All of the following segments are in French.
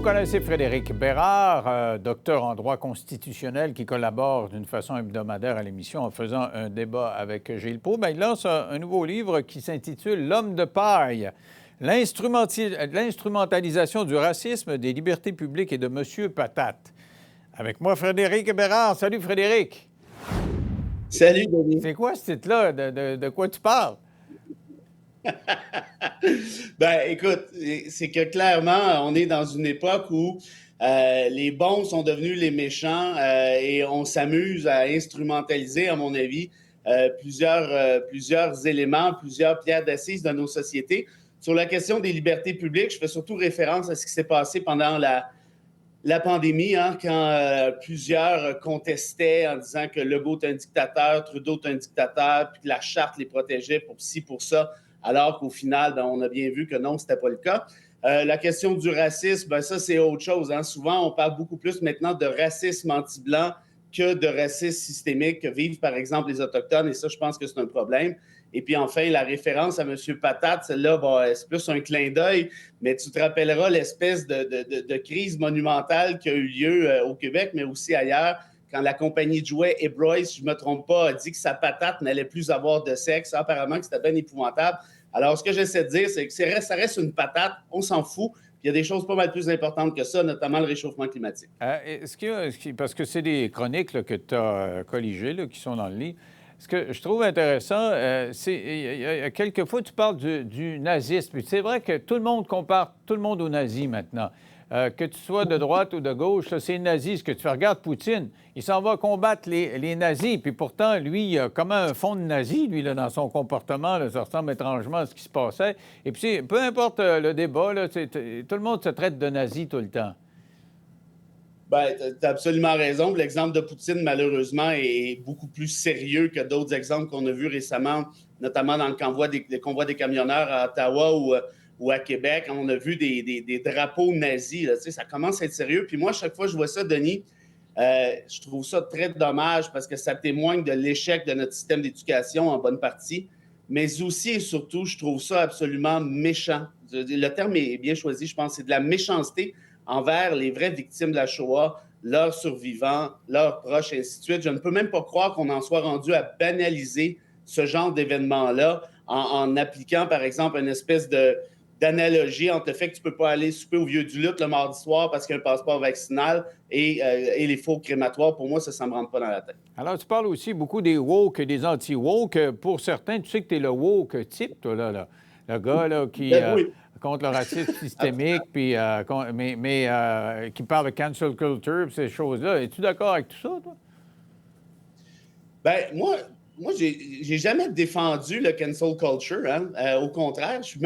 connaissez Frédéric Bérard, docteur en droit constitutionnel qui collabore d'une façon hebdomadaire à l'émission en faisant un débat avec Gilles Proulx. Bien, il lance un nouveau livre qui s'intitule « L'homme de paille ». L'instrumentalisation du racisme, des libertés publiques et de M. Patate. Avec moi, Frédéric Bérard. Salut, Frédéric. Salut, Denis. C'est quoi ce titre-là? De quoi tu parles? Ben, écoute, c'est que clairement, on est dans une époque où les bons sont devenus les méchants et on s'amuse à instrumentaliser, à mon avis, plusieurs éléments, plusieurs pierres d'assises de nos sociétés. Sur la question des libertés publiques, je fais surtout référence à ce qui s'est passé pendant la pandémie, hein, quand plusieurs contestaient en disant que Legault est un dictateur, Trudeau est un dictateur, puis que la charte les protégeait pour ci, pour ça, alors qu'au final, ben, on a bien vu que non, ce n'était pas le cas. La question du racisme, ben, ça, c'est autre chose. Hein. Souvent, on parle beaucoup plus maintenant de racisme anti-blanc que de racisme systémique que vivent, par exemple, les Autochtones, et ça, je pense que c'est un problème. Et puis enfin, la référence à M. Patate, celle-là, c'est plus un clin d'œil, mais tu te rappelleras l'espèce de crise monumentale qui a eu lieu au Québec, mais aussi ailleurs, quand la compagnie de jouets Ebrois, si je ne me trompe pas, a dit que sa patate n'allait plus avoir de sexe. Apparemment que c'était bien épouvantable. Alors, ce que j'essaie de dire, c'est que ça reste une patate, on s'en fout. Il y a des choses pas mal plus importantes que ça, notamment le réchauffement climatique. Parce que c'est des chroniques là, que tu as colligées, là, qui sont dans le livre. Ce que je trouve intéressant, c'est quelquefois, tu parles du nazisme. C'est vrai que tout le monde compare tout le monde aux nazis maintenant. Que tu sois de droite ou de gauche, ça, c'est nazi. Ce que tu fais, regarde Poutine, il s'en va combattre les nazis. Puis pourtant, lui, il a comme un fond de nazi, lui, là, dans son comportement. Là, ça ressemble étrangement à ce qui se passait. Et puis, peu importe le débat, là, tout le monde se traite de nazi tout le temps. Ben, tu as absolument raison. L'exemple de Poutine, malheureusement, est beaucoup plus sérieux que d'autres exemples qu'on a vus récemment, notamment dans le convoi des camionneurs à Ottawa ou à Québec. On a vu des drapeaux nazis. Là, ça commence à être sérieux. Puis moi, à chaque fois que je vois ça, Denis, je trouve ça très dommage parce que ça témoigne de l'échec de notre système d'éducation en bonne partie. Mais aussi et surtout, je trouve ça absolument méchant. Le terme est bien choisi, je pense. C'est de la méchanceté envers les vraies victimes de la Shoah, leurs survivants, leurs proches, et ainsi de suite. Je ne peux même pas croire qu'on en soit rendu à banaliser ce genre d'événement-là en appliquant, par exemple, une espèce d'analogie entre le fait que tu ne peux pas aller souper au Vieux-du-Lutte le mardi soir parce qu'il y a un passeport vaccinal et les faux crématoires. Pour moi, ça ne me rentre pas dans la tête. Alors, tu parles aussi beaucoup des woke et des anti-woke. Pour certains, tu sais que tu es le woke type, toi, là. Le gars là, qui... Oui. contre le racisme systémique, puis, qui parle de cancel culture, ces choses-là. Es-tu d'accord avec tout ça, toi? Ben moi, j'ai jamais défendu le cancel culture. Hein? Au contraire, je suis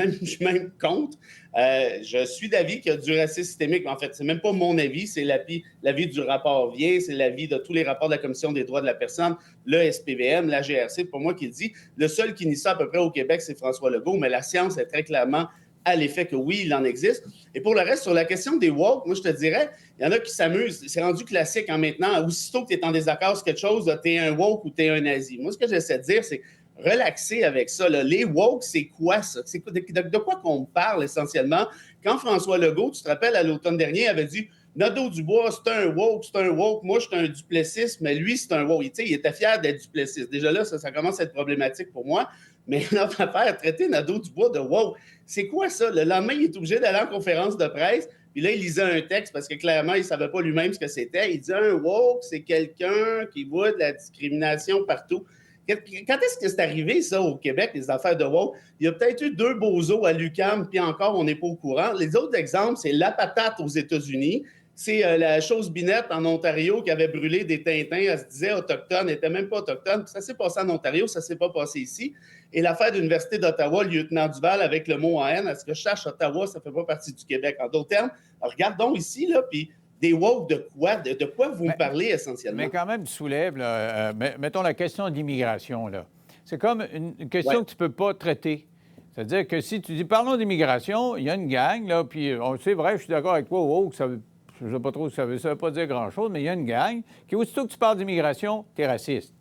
même contre. Je suis d'avis qu'il y a du racisme systémique. En fait, c'est même pas mon avis, c'est l'avis du rapport Vien, c'est l'avis de tous les rapports de la Commission des droits de la personne, le SPVM, la GRC, pour moi, qui le dit. Le seul qui nie ça à peu près au Québec, c'est François Legault, mais la science est très clairement à l'effet que oui, il en existe. Et pour le reste, sur la question des woke, moi, je te dirais, il y en a qui s'amusent. C'est rendu classique en maintenant. Aussitôt que tu es en désaccord sur quelque chose, tu es un woke ou tu es un nazi. Moi, ce que j'essaie de dire, c'est relaxer avec ça. Là. Les woke, c'est quoi ça? C'est de quoi qu'on parle essentiellement? Quand François Legault, tu te rappelles, à l'automne dernier, avait dit Nadeau-Dubois, c'est un woke, c'est un woke. Moi, je suis un duplessiste, mais lui, c'est un woke. Il était fier d'être duplessiste. Déjà là, ça commence à être problématique pour moi. Mais notre affaire, traiter Nadeau-Dubois de woke, c'est quoi ça? Le lendemain, il est obligé d'aller en conférence de presse, puis là, il lisait un texte parce que clairement, il ne savait pas lui-même ce que c'était. Il disait un woke, c'est quelqu'un qui voit de la discrimination partout. Quand est-ce que c'est arrivé, ça, au Québec, les affaires de woke? Il y a peut-être eu 2 bozos à l'UQAM, puis encore, on n'est pas au courant. Les autres exemples, c'est la patate aux États-Unis. C'est la chose Binette en Ontario qui avait brûlé des Tintins. Elle se disait autochtone, elle n'était même pas autochtone. Puis ça s'est passé en Ontario, ça ne s'est pas passé ici. Et l'affaire de l'Université d'Ottawa, lieutenant Duval, avec le mot en haine, à ce que je cherche, Ottawa, ça ne fait pas partie du Québec. En d'autres termes, regardons ici, là, puis des woke de quoi? De quoi vous me parlez essentiellement? Mais quand même, tu soulèves, là, mettons la question d'immigration, là. C'est comme une question que tu ne peux pas traiter. C'est-à-dire que si tu dis, parlons d'immigration, il y a une gang, là, puis c'est vrai, je suis d'accord avec toi, woke, ça veut, je ne sais pas trop, ça veut pas dire grand-chose, mais il y a une gang qui, aussitôt que tu parles d'immigration, tu es raciste.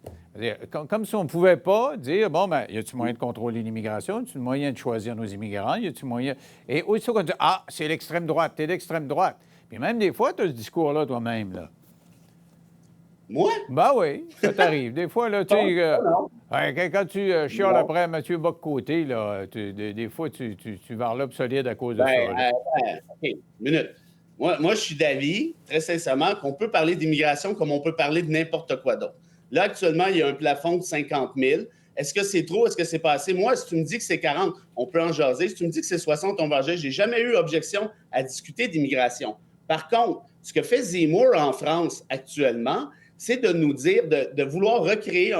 Comme si on ne pouvait pas dire, bon, bien, y a-t-il moyen de contrôler l'immigration? Y a-t-il moyen de choisir nos immigrants? Y a-t-il moyen... Et aussitôt qu'on dit, ah, c'est l'extrême droite, t'es d'extrême droite. Puis même des fois, tu as ce discours-là toi-même, là. Moi? Ben oui, ça t'arrive. Des fois, là, tu sais, Non. quand tu chiales Non. après Mathieu Bock-Côté, là, des fois, tu varlopes solide à cause de Ben, ça, là. OK, une minute. Moi, je suis d'avis, très sincèrement, qu'on peut parler d'immigration comme on peut parler de n'importe quoi d'autre. Là, actuellement, il y a un plafond de 50 000. Est-ce que c'est trop? Est-ce que c'est pas assez? Moi, si tu me dis que c'est 40, on peut en jaser. Si tu me dis que c'est 60, on va en jaser. J'ai jamais eu objection à discuter d'immigration. Par contre, ce que fait Zemmour en France actuellement, c'est de nous dire de vouloir recréer,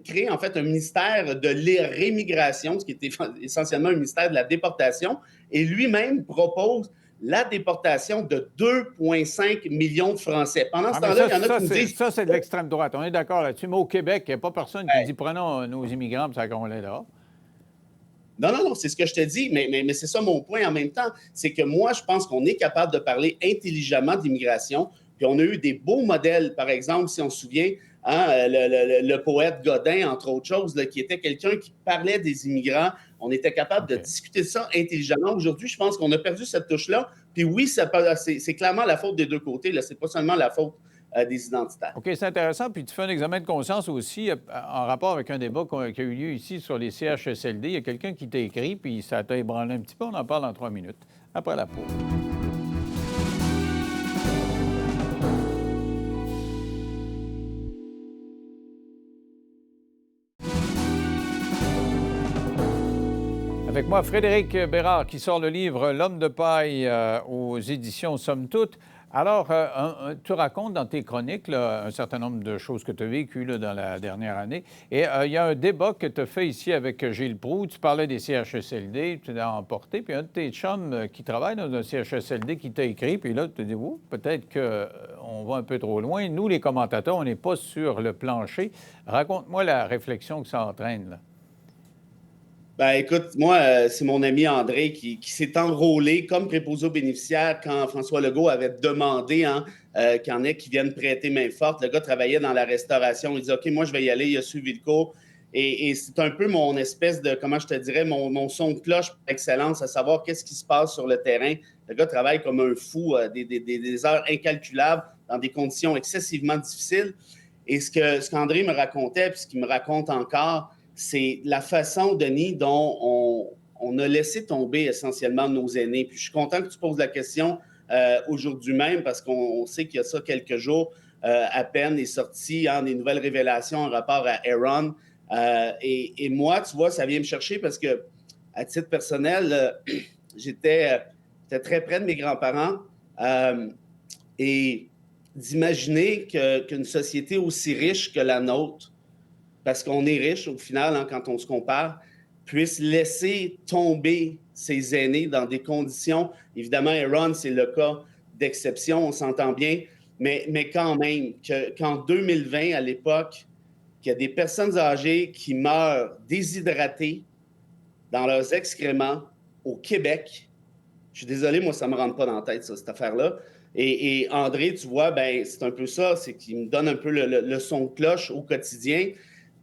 créer en fait un ministère de la rémigration, ce qui était essentiellement un ministère de la déportation, et lui-même propose la déportation de 2,5 millions de Français. Pendant ce Mais temps-là, il y en a qui nous disent... ça, c'est de l'extrême droite. On est d'accord là-dessus. Mais au Québec, il n'y a pas personne qui dit prenons nos immigrants, puis ça qu'on est là. Non, c'est ce que je te dis, mais c'est ça mon point en même temps. C'est que moi, je pense qu'on est capable de parler intelligemment d'immigration. Puis on a eu des beaux modèles, par exemple, si on se souvient, hein, le poète Godin, entre autres choses, là, qui était quelqu'un qui parlait des immigrants. On était capable de discuter ça intelligemment. Aujourd'hui, je pense qu'on a perdu cette touche-là. Puis oui, c'est clairement la faute des deux côtés. Ce n'est pas seulement la faute des identitaires. OK, c'est intéressant. Puis tu fais un examen de conscience aussi en rapport avec un débat qui a eu lieu ici sur les CHSLD. Il y a quelqu'un qui t'a écrit, puis ça t'a ébranlé un petit peu. On en parle dans 3 minutes, après la pause. Avec moi, Frédéric Bérard, qui sort le livre L'homme de paille aux éditions Somme Toute. Alors, tu racontes dans tes chroniques là, un certain nombre de choses que tu as vécues là, dans la dernière année. Et il y a un débat que tu as fait ici avec Gilles Proulx. Tu parlais des CHSLD, tu l'as emporté. Puis un de tes chums qui travaille dans un CHSLD qui t'a écrit. Puis là, tu te dis, oh, peut-être qu'on va un peu trop loin. Nous, les commentateurs, on n'est pas sur le plancher. Raconte-moi la réflexion que ça entraîne, là. Ben, écoute, moi, c'est mon ami André qui s'est enrôlé comme préposé aux bénéficiaires quand François Legault avait demandé qu'il y en ait qui viennent prêter main forte. Le gars travaillait dans la restauration. Il dit OK, moi, je vais y aller. Il a suivi le cours. Et c'est un peu mon espèce de, comment je te dirais, mon son de cloche par excellence, à savoir qu'est-ce qui se passe sur le terrain. Le gars travaille comme un fou, des heures incalculables, dans des conditions excessivement difficiles. Et ce qu'André me racontait, puis ce qu'il me raconte encore, c'est la façon, Denis, dont on a laissé tomber essentiellement nos aînés. Puis je suis content que tu poses la question aujourd'hui même parce qu'on sait qu'il y a ça quelques jours à peine est sorti des nouvelles révélations en rapport à Aaron. Et moi, tu vois, ça vient me chercher parce que, à titre personnel, j'étais très près de mes grands-parents et d'imaginer qu'une société aussi riche que la nôtre, parce qu'on est riche au final, quand on se compare, puisse laisser tomber ses aînés dans des conditions. Évidemment, Aaron, c'est le cas d'exception, on s'entend bien, mais quand même, qu'en 2020, à l'époque, qu'il y a des personnes âgées qui meurent déshydratées dans leurs excréments au Québec, je suis désolé, moi, ça ne me rentre pas dans la tête, ça, cette affaire-là. Et André, tu vois, ben, c'est un peu ça, c'est qu'il me donne un peu le son de cloche au quotidien.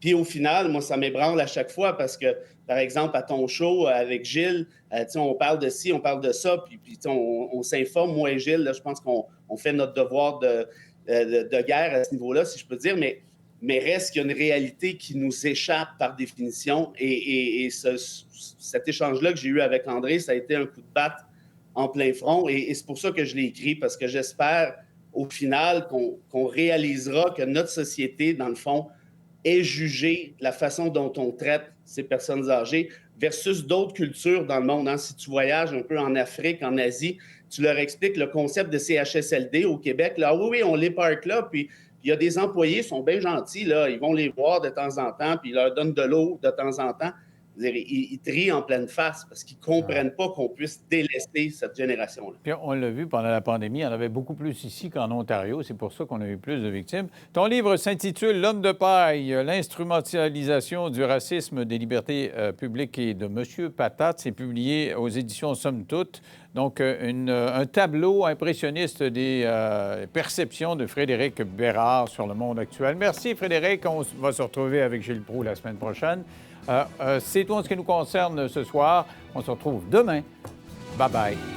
Puis au final, moi, ça m'ébranle à chaque fois parce que, par exemple, à ton show avec Gilles, on parle de ci, on parle de ça, puis on s'informe, moi et Gilles, là, je pense qu'on fait notre devoir de guerre à ce niveau-là, si je peux dire, mais reste qu'il y a une réalité qui nous échappe par définition. Et cet échange-là que j'ai eu avec André, ça a été un coup de batte en plein front. Et c'est pour ça que je l'ai écrit, parce que j'espère, au final, qu'on réalisera que notre société, dans le fond, est jugée de la façon dont on traite ces personnes âgées versus d'autres cultures dans le monde. Si tu voyages un peu en Afrique, en Asie, tu leur expliques le concept de CHSLD au Québec. Là, oui, on les parque là, puis il y a des employés qui sont bien gentils, là, ils vont les voir de temps en temps, puis ils leur donnent de l'eau de temps en temps. Ils trient en pleine face parce qu'ils ne comprennent pas qu'on puisse délaisser cette génération-là. Puis on l'a vu pendant la pandémie, il y en avait beaucoup plus ici qu'en Ontario. C'est pour ça qu'on a eu plus de victimes. Ton livre s'intitule « L'homme de paille, l'instrumentalisation du racisme des libertés publiques et de M. Patate ». C'est publié aux éditions Somme Toute. Donc, un tableau impressionniste des perceptions de Frédéric Bérard sur le monde actuel. Merci, Frédéric. On va se retrouver avec Gilles Proulx la semaine prochaine. C'est tout en ce qui nous concerne ce soir. On se retrouve demain. Bye-bye.